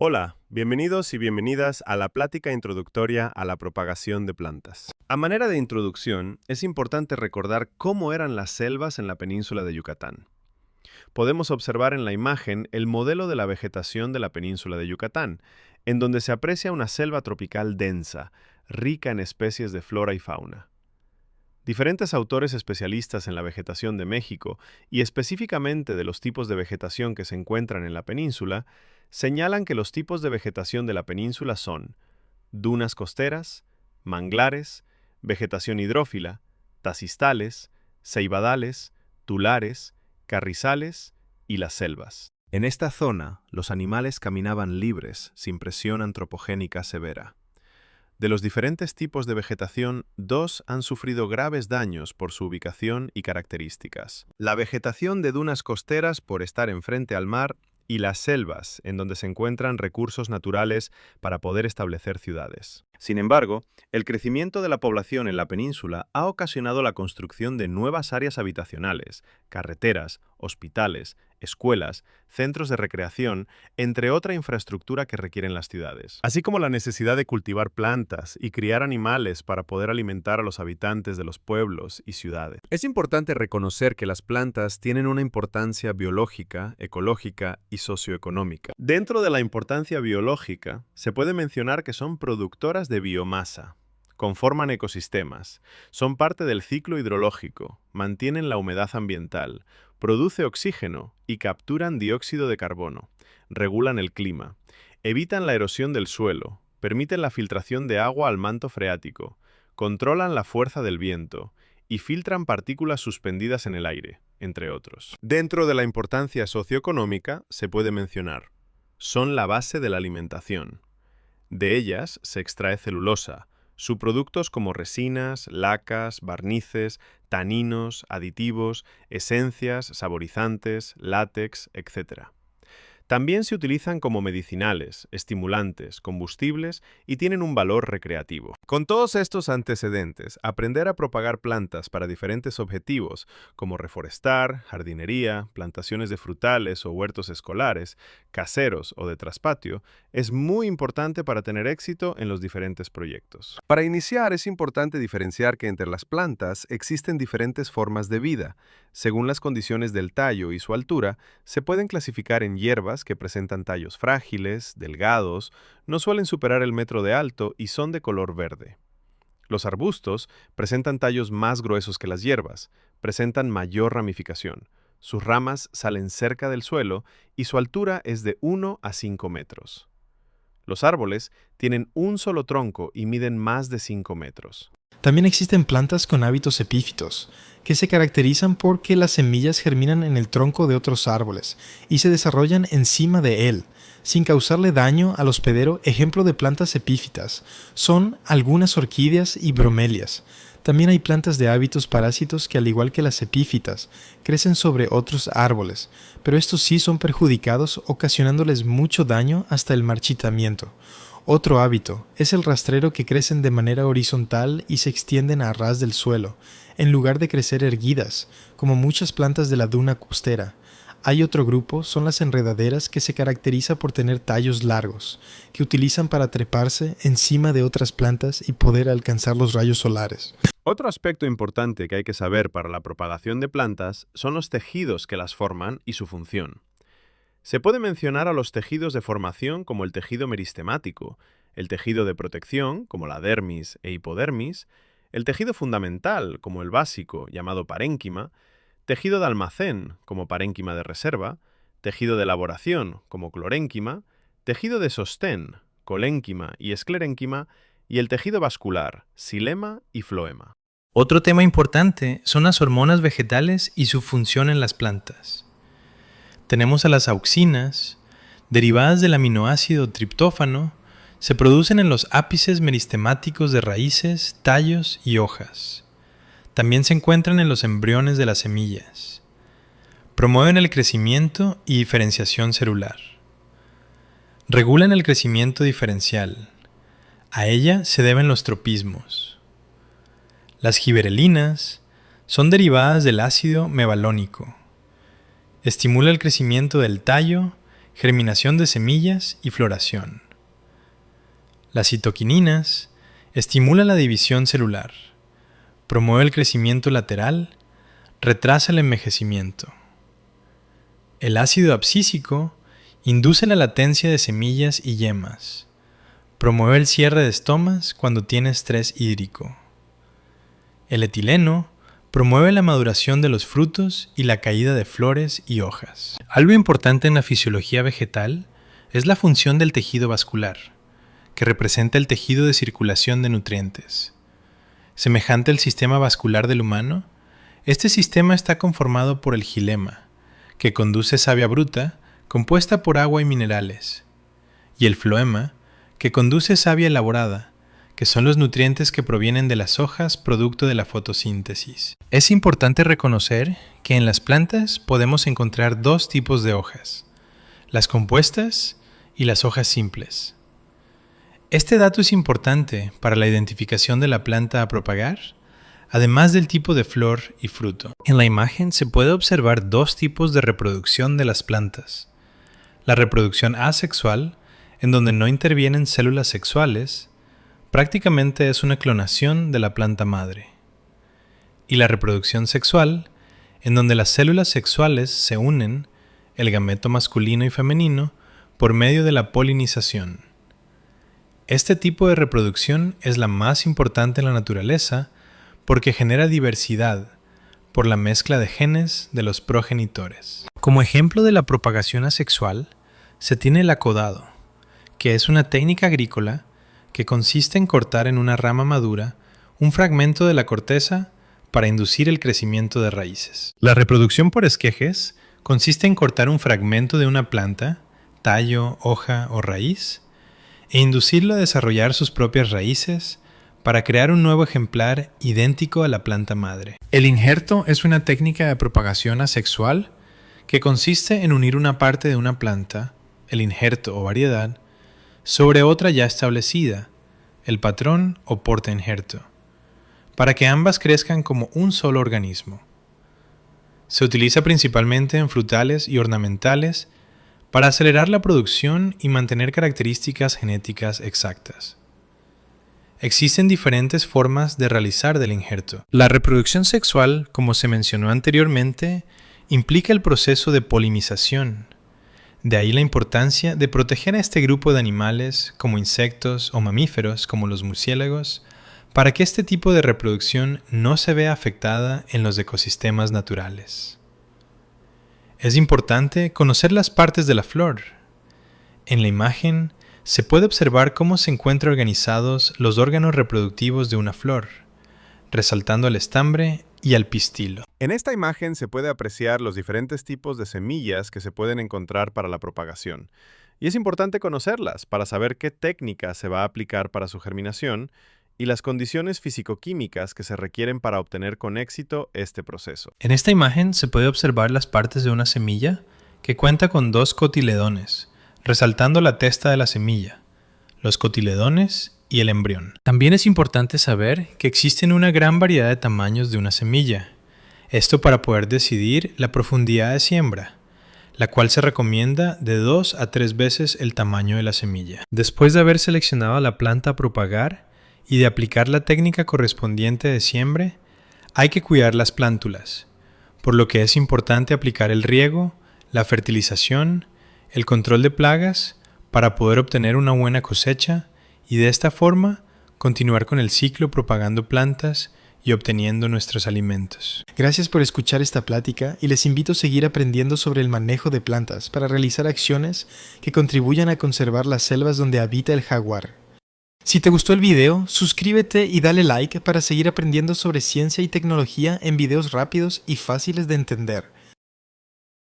Hola, bienvenidos y bienvenidas a la plática introductoria a la propagación de plantas. A manera de introducción, es importante recordar cómo eran las selvas en la península de Yucatán. Podemos observar en la imagen el modelo de la vegetación de la península de Yucatán, en donde se aprecia una selva tropical densa, rica en especies de flora y fauna. Diferentes autores especialistas en la vegetación de México, y específicamente de los tipos de vegetación que se encuentran en la península, señalan que los tipos de vegetación de la península son dunas costeras, manglares, vegetación hidrófila, tazistales, ceibadales, tulares, carrizales y las selvas. En esta zona, los animales caminaban libres, sin presión antropogénica severa. De los diferentes tipos de vegetación, dos han sufrido graves daños por su ubicación y características. La vegetación de dunas costeras por estar enfrente al mar y las selvas, en donde se encuentran recursos naturales para poder establecer ciudades. Sin embargo, el crecimiento de la población en la península ha ocasionado la construcción de nuevas áreas habitacionales, carreteras, hospitales, escuelas, centros de recreación, entre otra infraestructura que requieren las ciudades. Así como la necesidad de cultivar plantas y criar animales para poder alimentar a los habitantes de los pueblos y ciudades. Es importante reconocer que las plantas tienen una importancia biológica, ecológica y socioeconómica. Dentro de la importancia biológica, se puede mencionar que son productoras de biomasa, conforman ecosistemas, son parte del ciclo hidrológico, mantienen la humedad ambiental, produce oxígeno y capturan dióxido de carbono, regulan el clima, evitan la erosión del suelo, permiten la filtración de agua al manto freático, controlan la fuerza del viento y filtran partículas suspendidas en el aire, entre otros. Dentro de la importancia socioeconómica se puede mencionar: son la base de la alimentación. De ellas se extrae celulosa, subproductos como resinas, lacas, barnices, taninos, aditivos, esencias, saborizantes, látex, etc. También se utilizan como medicinales, estimulantes, combustibles y tienen un valor recreativo. Con todos estos antecedentes, aprender a propagar plantas para diferentes objetivos, como reforestar, jardinería, plantaciones de frutales o huertos escolares, caseros o de traspatio, es muy importante para tener éxito en los diferentes proyectos. Para iniciar, es importante diferenciar que entre las plantas existen diferentes formas de vida. Según las condiciones del tallo y su altura, se pueden clasificar en hierbas que presentan tallos frágiles, delgados, no suelen superar el metro de alto y son de color verde. Los arbustos presentan tallos más gruesos que las hierbas, presentan mayor ramificación, sus ramas salen cerca del suelo y su altura es de 1 a 5 metros. Los árboles tienen un solo tronco y miden más de 5 metros. También existen plantas con hábitos epífitos, que se caracterizan porque las semillas germinan en el tronco de otros árboles y se desarrollan encima de él, sin causarle daño al hospedero. Ejemplo de plantas epífitas son algunas orquídeas y bromelias. También hay plantas de hábitos parásitos que, al igual que las epífitas, crecen sobre otros árboles, pero estos sí son perjudicados, ocasionándoles mucho daño hasta el marchitamiento. Otro hábito es el rastrero, que crecen de manera horizontal y se extienden a ras del suelo, en lugar de crecer erguidas, como muchas plantas de la duna costera. Hay otro grupo, son las enredaderas, que se caracteriza por tener tallos largos, que utilizan para treparse encima de otras plantas y poder alcanzar los rayos solares. Otro aspecto importante que hay que saber para la propagación de plantas son los tejidos que las forman y su función. Se puede mencionar a los tejidos de formación como el tejido meristemático, el tejido de protección como la dermis e hipodermis, el tejido fundamental como el básico llamado parénquima, tejido de almacén como parénquima de reserva, tejido de elaboración como clorénquima, tejido de sostén, colénquima y esclerénquima, y el tejido vascular, xilema y floema. Otro tema importante son las hormonas vegetales y su función en las plantas. Tenemos a las auxinas, derivadas del aminoácido triptófano, se producen en los ápices meristemáticos de raíces, tallos y hojas. También se encuentran en los embriones de las semillas. Promueven el crecimiento y diferenciación celular. Regulan el crecimiento diferencial. A ella se deben los tropismos. Las giberelinas son derivadas del ácido mevalónico. Estimula el crecimiento del tallo germinación de semillas y floración. Las citoquininas estimulan la división celular, promueve el crecimiento lateral, retrasa el envejecimiento. El ácido abscísico induce la latencia de semillas y yemas, promueve el cierre de estomas cuando tiene estrés hídrico. El etileno promueve la maduración de los frutos y la caída de flores y hojas. Algo importante en la fisiología vegetal es la función del tejido vascular, que representa el tejido de circulación de nutrientes. Semejante al sistema vascular del humano, este sistema está conformado por el xilema, que conduce savia bruta, compuesta por agua y minerales, y el floema, que conduce savia elaborada, que son los nutrientes que provienen de las hojas producto de la fotosíntesis. Es importante reconocer que en las plantas podemos encontrar dos tipos de hojas, las compuestas y las hojas simples. Este dato es importante para la identificación de la planta a propagar, además del tipo de flor y fruto. En la imagen se puede observar dos tipos de reproducción de las plantas. La reproducción asexual, en donde no intervienen células sexuales, prácticamente es una clonación de la planta madre. Y la reproducción sexual, en donde las células sexuales se unen, el gameto masculino y femenino, por medio de la polinización. Este tipo de reproducción es la más importante en la naturaleza porque genera diversidad por la mezcla de genes de los progenitores. Como ejemplo de la propagación asexual, se tiene el acodado, que es una técnica agrícola que consiste en cortar en una rama madura un fragmento de la corteza para inducir el crecimiento de raíces. La reproducción por esquejes consiste en cortar un fragmento de una planta, tallo, hoja o raíz, e inducirlo a desarrollar sus propias raíces para crear un nuevo ejemplar idéntico a la planta madre. El injerto es una técnica de propagación asexual que consiste en unir una parte de una planta, el injerto o variedad, sobre otra ya establecida, el patrón o portainjerto, para que ambas crezcan como un solo organismo. Se utiliza principalmente en frutales y ornamentales para acelerar la producción y mantener características genéticas exactas. Existen diferentes formas de realizar del injerto. La reproducción sexual, como se mencionó anteriormente, implica el proceso de polinización. De ahí la importancia de proteger a este grupo de animales, como insectos o mamíferos, como los murciélagos, para que este tipo de reproducción no se vea afectada en los ecosistemas naturales. Es importante conocer las partes de la flor. En la imagen se puede observar cómo se encuentran organizados los órganos reproductivos de una flor, resaltando al estambre y al pistilo. En esta imagen se puede apreciar los diferentes tipos de semillas que se pueden encontrar para la propagación. Y es importante conocerlas para saber qué técnica se va a aplicar para su germinación y las condiciones físico-químicas que se requieren para obtener con éxito este proceso. En esta imagen se puede observar las partes de una semilla que cuenta con dos cotiledones, resaltando la testa de la semilla, los cotiledones y el embrión. También es importante saber que existen una gran variedad de tamaños de una semilla, esto para poder decidir la profundidad de siembra, la cual se recomienda de 2 a 3 veces el tamaño de la semilla. Después de haber seleccionado la planta a propagar y de aplicar la técnica correspondiente de siembra, hay que cuidar las plántulas, por lo que es importante aplicar el riego, la fertilización, el control de plagas para poder obtener una buena cosecha y de esta forma continuar con el ciclo propagando plantas y obteniendo nuestros alimentos. Gracias por escuchar esta plática y les invito a seguir aprendiendo sobre el manejo de plantas para realizar acciones que contribuyan a conservar las selvas donde habita el jaguar. Si te gustó el video, suscríbete y dale like para seguir aprendiendo sobre ciencia y tecnología en videos rápidos y fáciles de entender.